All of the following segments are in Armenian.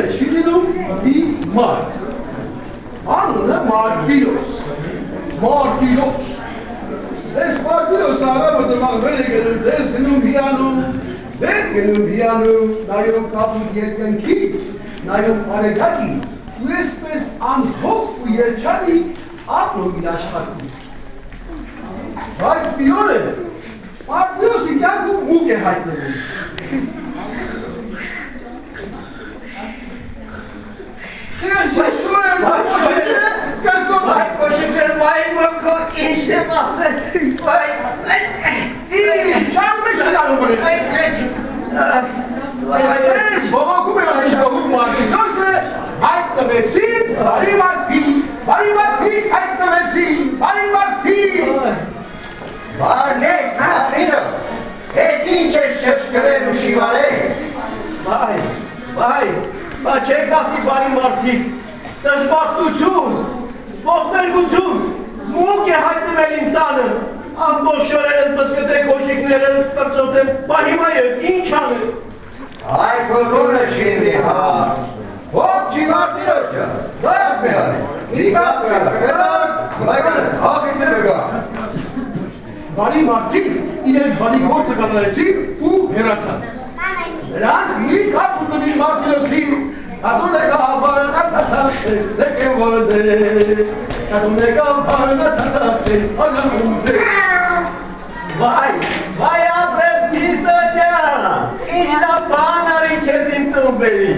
է չի լինում մի մարդ։ Անունը Մարտիրոս։ Մարտիրոս։ Այս Մարտիրոսը առավոտը վեր է գնում, դες գնում հիանում, վեր գնում հիանում, նայում կապուտ երկնքի, նայում արեգակի, ու այսպես անհոգ ու երջանի ապրում իր աշխարհում։ Բայց մի օր է Մարտիրոսի կյանքում մուկ է հայտնվում։ Չեք ասի բարի մարդիկ, ծժբախտություն, ողբերգություն, մուկ է հայտնվել իմ տանը, ամբողջ շորերս, բսկտե կոշիկներս, կրծոտեմ, բա հիմա և ինչ անեմ։ Այ կոտոնը չինի հա, հոպ չի Մարտիրոսը, դայակ մի արի, նիկատ մի արի, կետար, հապիտ է բգա։ Բարի մարդիկ իրենց բարի գործը կատարեցին ու հեռացան։ Նրանք մի կապուտունի Մարտիրոսին, Կատուն եկավ բարնատատախտես, դեկեմ որդես, Կատուն եկավ բարնատատախտես, ալամունդես։ Վայ ապրես պիսո ջան, ինչ դա բան արի կեզ իմ տումբերի։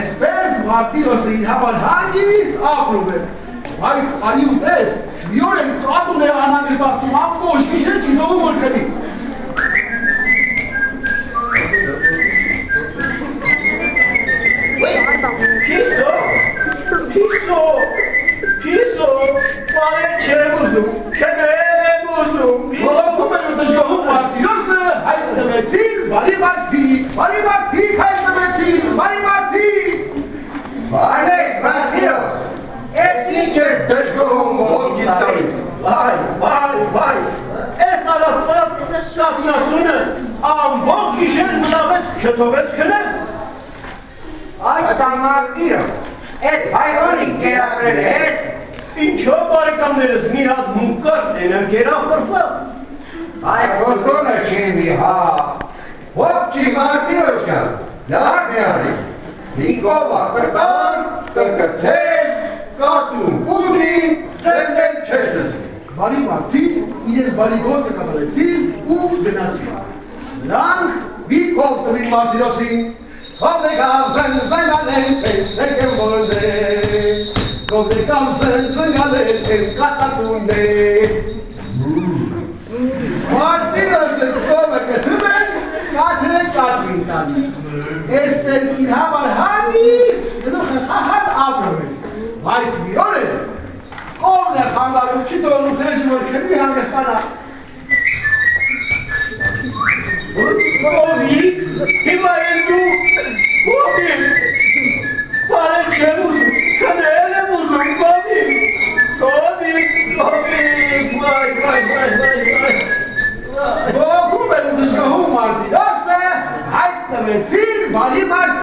Այսպես Մարտիրոսը իր համար հանգիստ ապրում է, բայց արի ու տես, մի օր են կատուն է անանգստացնում, ամբողջ գիշեր չի նողում որ կրի։ Պիսո, բարեն չեմ ուզում, քմել եմ ուզում։ Ողոքում են ու դժգոհում Մարտիրոսը հայտնվեցին, բարի մարդիկ հայտնվեցին, բարի մարդիկ։ Բարնեք Մարտիրոս, ես ինչ է դժգոհում ողոքի տալիս։ Վայ, ես արասված շապնասունը ամբողջ գիշեր մնավեց չթողեց քնես։ Այդ Մարտիրոս, Այդ հայվանի կերակրել հետ, ինչո բարեկամներս մի հատ մունք կար, ենեմ կերախորձավ։ այ կոտոնը չինի հա, հոպ չի Մարտիրոսը, լավ մի արի, նիկովա կրտան, կրկրթես, կատուն կունի, ձերնել չես լսի։ Բարի մարդիկ իրենց բարի գործը կատարեցին ու գնացին։ Նրանք մի կողմ տվին Մարտիրոսին, Կովեկավ զնգալել ես եկեմ որդես, Կովեկավ զնգալել ես կատակունդես։ Մարտիրոսը կովը կթում են, կաթրեն կատվին տանի։ Այսպես իր համար հանգիստ գնուխը խախատ ապրում են։ Բայց մի օր է, կովն է խանգարում չի տողնում խրեջի որ քնի հանգստանա։ Կովիկ, հիմա